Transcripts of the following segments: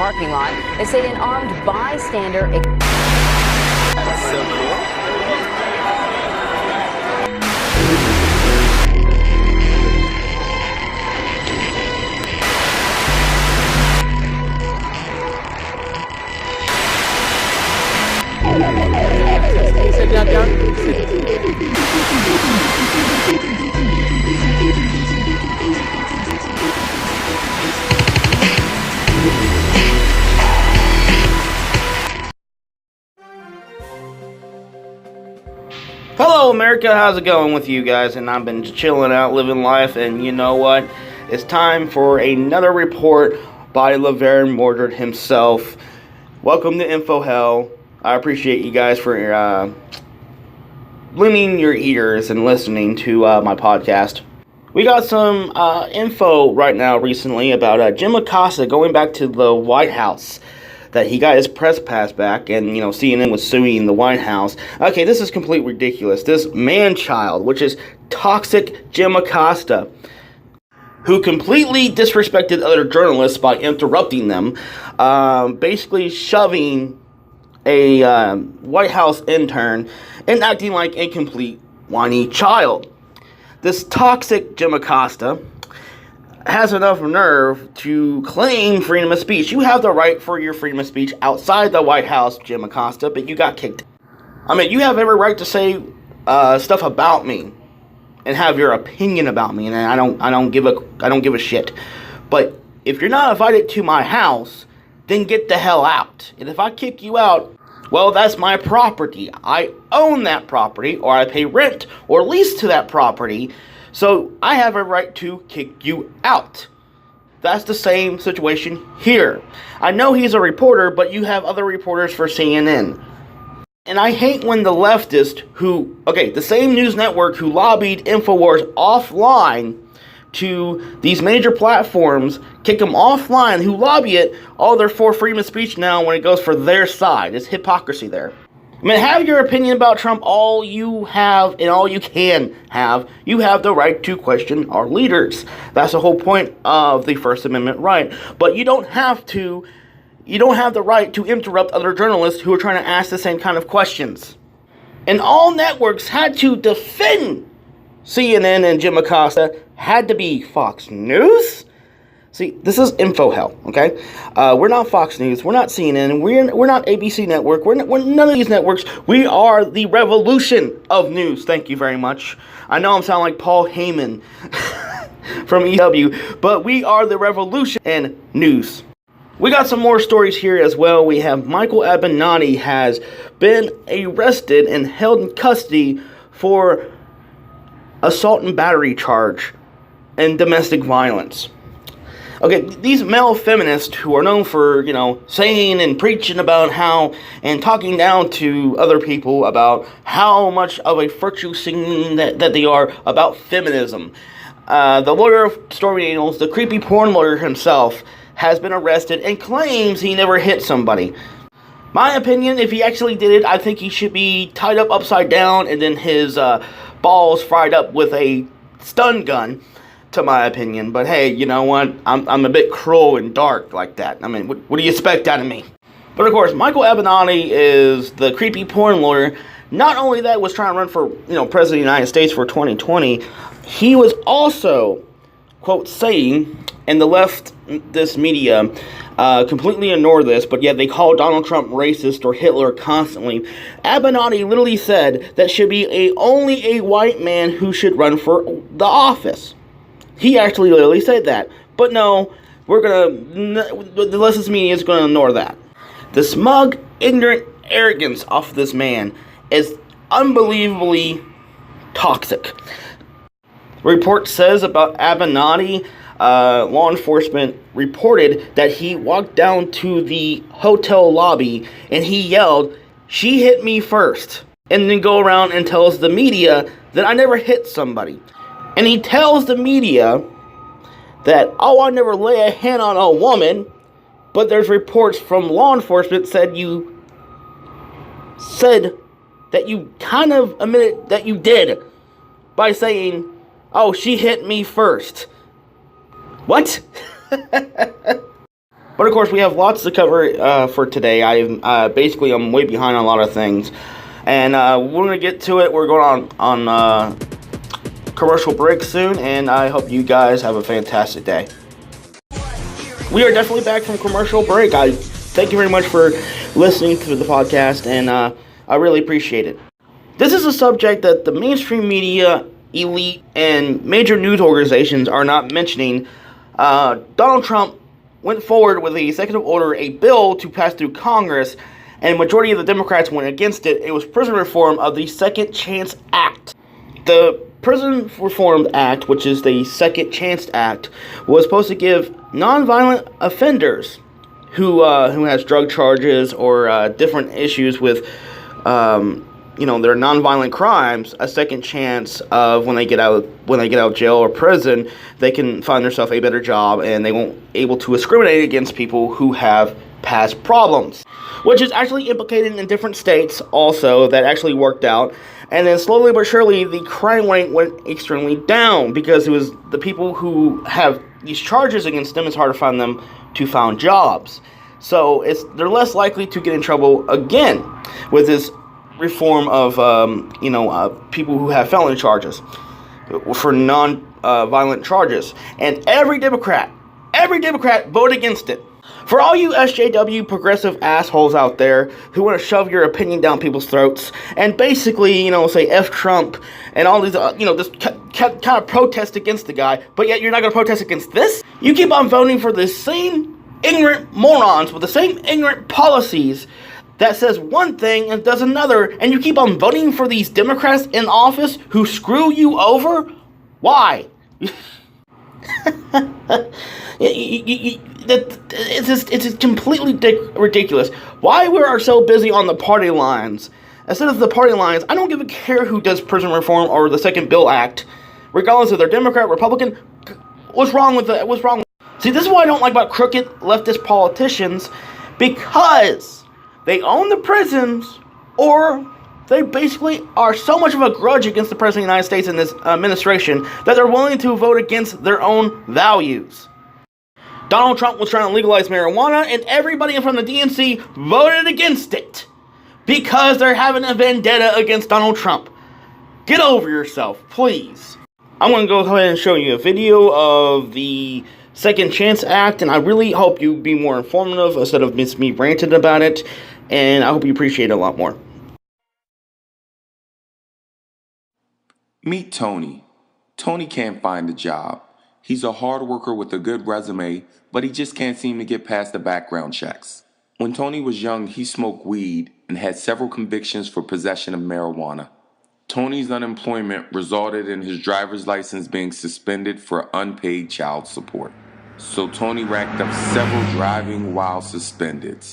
parking lot. They say an armed bystander. That's so cool. Sit down. Hello America, how's it going with you guys? And I've been chilling out, living life, and you know what? It's time for another report by Laverne Mordred himself. Welcome to Infohell. I appreciate you guys for lending your ears and listening to my podcast. We got some info right now recently about Jim Acosta going back to the White House. That he got his press pass back, and, you know, CNN was suing the White House. Okay, this is completely ridiculous. This man-child, which is toxic Jim Acosta, who completely disrespected other journalists by interrupting them, basically shoving a White House intern and acting like a complete whiny child. This toxic Jim Acosta has enough nerve to claim freedom of speech. You have the right for your freedom of speech outside the White House, Jim Acosta, but you got kicked. I mean, you have every right to say stuff about me and have your opinion about me, and I don't give a shit. But if you're not invited to my house, then get the hell out. And if I kick you out, well, that's my property. I own that property, or I pay rent or lease to that property. So I have a right to kick you out. That's the same situation here. I know he's a reporter, but you have other reporters for CNN. And I hate when the leftist the same news network who lobbied InfoWars offline to these major platforms, kick them offline, who lobby it, they're for freedom of speech now when it goes for their side. It's hypocrisy there. I mean, have your opinion about Trump all you have and all you can have. You have the right to question our leaders. That's the whole point of the First Amendment right. But you don't have the right to interrupt other journalists who are trying to ask the same kind of questions. And all networks had to defend CNN and Jim Acosta. Had to be Fox News. See, this is Infohell, okay? We're not Fox News, we're not CNN, we're not ABC Network, we're none of these networks. We are the revolution of news. Thank you very much. I know I'm sounding like Paul Heyman from EW, but we are the revolution in news. We got some more stories here as well. We have Michael Avenatti has been arrested and held in custody for assault and battery charge and domestic violence. Okay, these male feminists who are known for, saying and preaching about how, and talking down to other people about how much of a virtue singing that they are about feminism. The lawyer of Stormy Daniels, the creepy porn lawyer himself, has been arrested and claims he never hit somebody. My opinion, if he actually did it, I think he should be tied up upside down and then his balls fried up with a stun gun. To my opinion, but hey, you know what? I'm a bit cruel and dark like that. I mean, what do you expect out of me? But of course, Michael Avenatti is the creepy porn lawyer. Not only that, was trying to run for president of the United States for 2020. He was also, quote, saying, and the leftist media completely ignore this, but yet they call Donald Trump racist or Hitler constantly. Avenatti literally said that should be only a white man who should run for the office. He actually literally said that. But no, the leftist media is going to ignore that. The smug, ignorant arrogance of this man is unbelievably toxic. The report says about Avenatti, law enforcement reported that he walked down to the hotel lobby and he yelled, "She hit me first," and then go around and tells the media that I never hit somebody. And he tells the media that, I never lay a hand on a woman, but there's reports from law enforcement said that you kind of admitted that you did by saying, "Oh, she hit me first." What? But of course, we have lots to cover for today. I'm way behind on a lot of things, and we're gonna get to it. We're going on commercial break soon, and I hope you guys have a fantastic day. We are definitely back from commercial break. I thank you very much for listening to the podcast, and I really appreciate it. This is a subject that the mainstream media, elite, and major news organizations are not mentioning. Donald Trump went forward with an executive order, a bill to pass through Congress, and a majority of the Democrats went against it. It was prison reform of the Second Chance Act. The Prison Reform Act, which is the Second Chance Act, was supposed to give nonviolent offenders who has drug charges or different issues with their nonviolent crimes a second chance of when they get out of jail or prison, they can find themselves a better job and they won't able to discriminate against people who have past problems, which is actually implicated in different states also that actually worked out. And then slowly but surely the crime rate went extremely down because it was the people who have these charges against them, it's hard to find them to find jobs. So they're less likely to get in trouble again with this reform of people who have felony charges for non-violent charges, and every Democrat voted against it. For all you SJW progressive assholes out there who want to shove your opinion down people's throats and basically say F Trump and all these just kind of protest against the guy, but yet you're not going to protest against this. You keep on voting for the same ignorant morons with the same ignorant policies that says one thing and does another, and you keep on voting for these Democrats in office who screw you over? Why? It's just completely ridiculous. Why we are so busy on the party lines instead of the party lines? I don't give a care who does prison reform or the Second Bill Act, regardless if they're Democrat, Republican. What's wrong with that? What's wrong? See, this is what I don't like about crooked leftist politicians, because they own the prisons, or they basically are so much of a grudge against the President of the United States and this administration that they're willing to vote against their own values. Donald Trump was trying to legalize marijuana, and everybody from the DNC voted against it because they're having a vendetta against Donald Trump. Get over yourself, please. I'm going to go ahead and show you a video of the Second Chance Act, and I really hope you be more informative instead of me ranting about it, and I hope you appreciate it a lot more. Meet Tony. Tony can't find a job. He's a hard worker with a good resume, but he just can't seem to get past the background checks. When Tony was young, he smoked weed and had several convictions for possession of marijuana. Tony's unemployment resulted in his driver's license being suspended for unpaid child support. So Tony racked up several driving while suspended.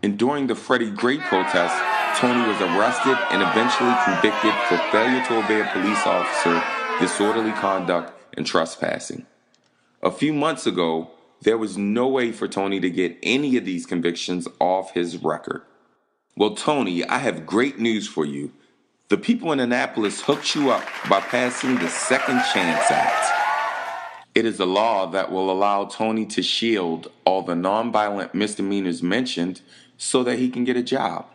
And during the Freddie Gray protest, Tony was arrested and eventually convicted for failure to obey a police officer, disorderly conduct, and trespassing. A few months ago, there was no way for Tony to get any of these convictions off his record. Well, Tony, I have great news for you. The people in Annapolis hooked you up by passing the Second Chance Act. It is a law that will allow Tony to shield all the nonviolent misdemeanors mentioned so that he can get a job.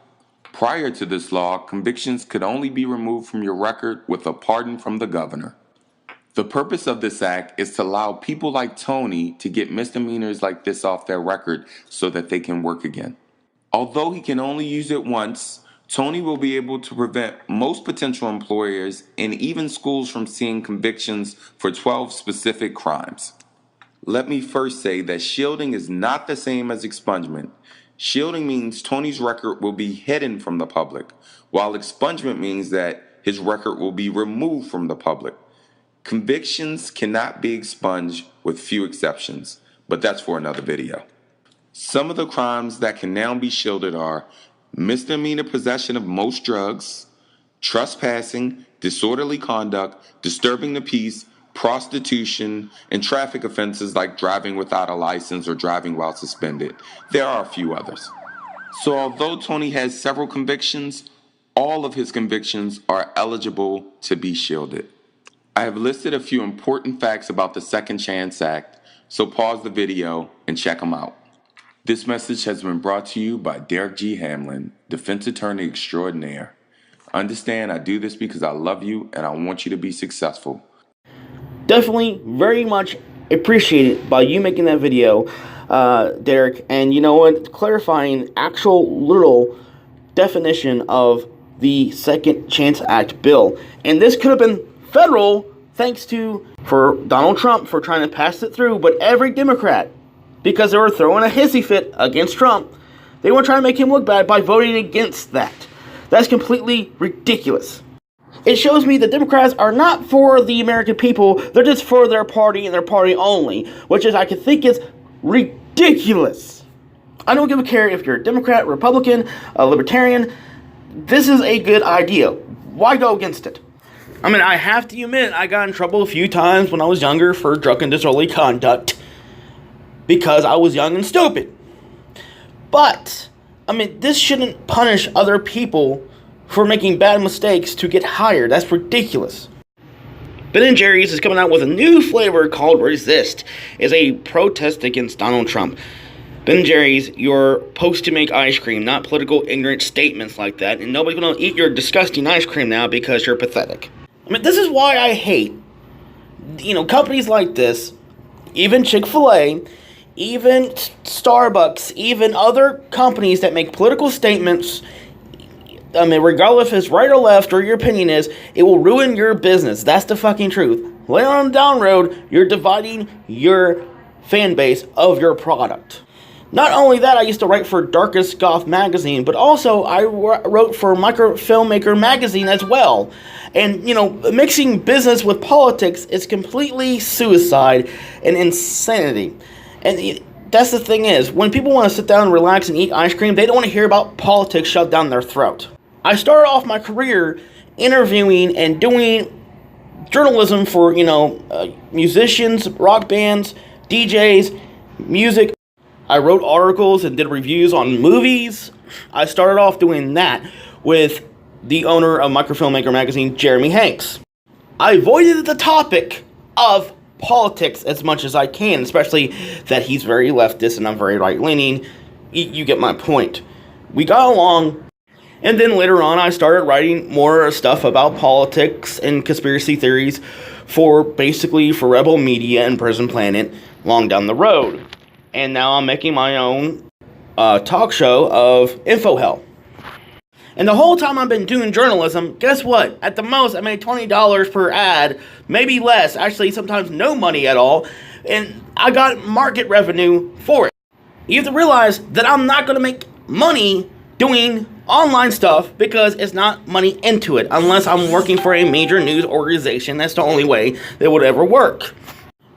Prior to this law, convictions could only be removed from your record with a pardon from the governor. The purpose of this act is to allow people like Tony to get misdemeanors like this off their record so that they can work again. Although he can only use it once, Tony will be able to prevent most potential employers and even schools from seeing convictions for 12 specific crimes. Let me first say that shielding is not the same as expungement. Shielding means Tony's record will be hidden from the public, while expungement means that his record will be removed from the public. Convictions cannot be expunged with few exceptions, but that's for another video. Some of the crimes that can now be shielded are misdemeanor possession of most drugs, trespassing, disorderly conduct, disturbing the peace, prostitution, and traffic offenses like driving without a license or driving while suspended. There are a few others. So although Tony has several convictions, all of his convictions are eligible to be shielded. I have listed a few important facts about the Second Chance Act, so pause the video and check them out. This message has been brought to you by Derek G. Hamlin, defense attorney extraordinaire. Understand, I do this because I love you and I want you to be successful. Definitely very much appreciated by you making that video, Derek. And you know what? Clarifying actual literal definition of the Second Chance Act bill. And this could have been federal thanks to for Donald Trump for trying to pass it through, but every Democrat, because they were throwing a hissy fit against Trump, they want to try to make him look bad by voting against that. That's completely ridiculous. It shows me the Democrats are not for the American people, they're just for their party and their party only, which is, I can think, is ridiculous. I don't give a care if you're a Democrat, Republican, a Libertarian. This is a good idea. Why go against it? I mean, I have to admit, I got in trouble a few times when I was younger for drunk and disorderly conduct because I was young and stupid. But, I mean, this shouldn't punish other people for making bad mistakes to get hired. That's ridiculous. Ben & Jerry's is coming out with a new flavor called Resist. It's a protest against Donald Trump. Ben & Jerry's, you're supposed to make ice cream, not political ignorant statements like that, and nobody's going to eat your disgusting ice cream now because you're pathetic. I mean, this is why I hate, companies like this, even Chick-fil-A, even Starbucks, even other companies that make political statements. I mean, regardless if it's right or left or your opinion is, it will ruin your business. That's the fucking truth. Later on down the road, you're dividing your fan base of your product. Not only that, I used to write for Darkest Goth magazine, but also I wrote for Microfilmmaker magazine as well. And, mixing business with politics is completely suicide and insanity. And that's the thing is, when people want to sit down and relax and eat ice cream, they don't want to hear about politics shoved down their throat. I started off my career interviewing and doing journalism for, musicians, rock bands, DJs, music. I wrote articles and did reviews on movies. I started off doing that with the owner of Microfilmmaker magazine, Jeremy Hanks. I avoided the topic of politics as much as I can, especially that he's very leftist and I'm very right-leaning. You get my point. We got along, and then later on I started writing more stuff about politics and conspiracy theories for Rebel Media and Prison Planet long down the road. And now I'm making my own talk show of Infohell. And the whole time I've been doing journalism, guess what? At the most, I made $20 per ad, maybe less. Actually, sometimes no money at all. And I got market revenue for it. You have to realize that I'm not going to make money doing online stuff because it's not money into it. Unless I'm working for a major news organization. That's the only way that would ever work.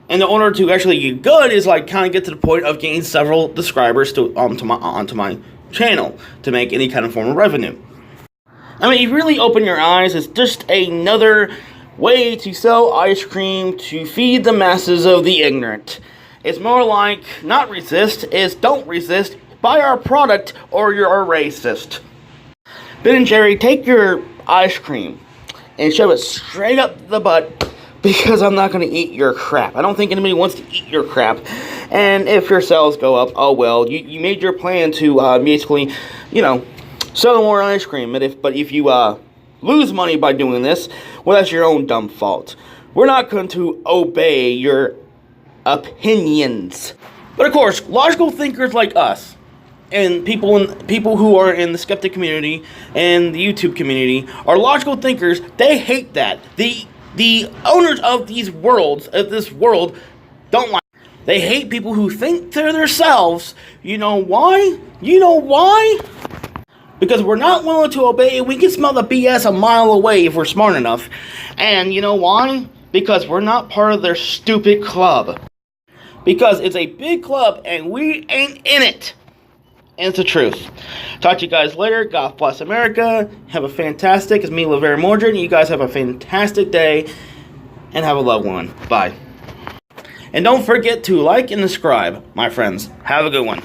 And in order to actually get good is kind of get to the point of getting several subscribers onto my channel to make any kind of form of revenue. I mean, if you really open your eyes, it's just another way to sell ice cream to feed the masses of the ignorant. It's more like, not resist, it's don't resist, buy our product or you're a racist. Ben & Jerry, take your ice cream and shove it straight up the butt because I'm not going to eat your crap. I don't think anybody wants to eat your crap. And if your sales go up, oh well, you made your plan to basically, sell more ice cream. But if you lose money by doing this, well, that's your own dumb fault. We're not going to obey your opinions. But of course, logical thinkers like us, and people who are in the skeptic community and the YouTube community are logical thinkers. They hate that. The owners of this world, don't like it. They hate people who think to themselves. You know why? Because we're not willing to obey. We can smell the BS a mile away if we're smart enough. And you know why? Because we're not part of their stupid club. Because it's a big club and we ain't in it. And it's the truth. Talk to you guys later. God bless America. Have a fantastic, it's me, Laverne Mordred. You guys have a fantastic day. And have a loved one. Bye. And don't forget to like and subscribe, my friends. Have a good one.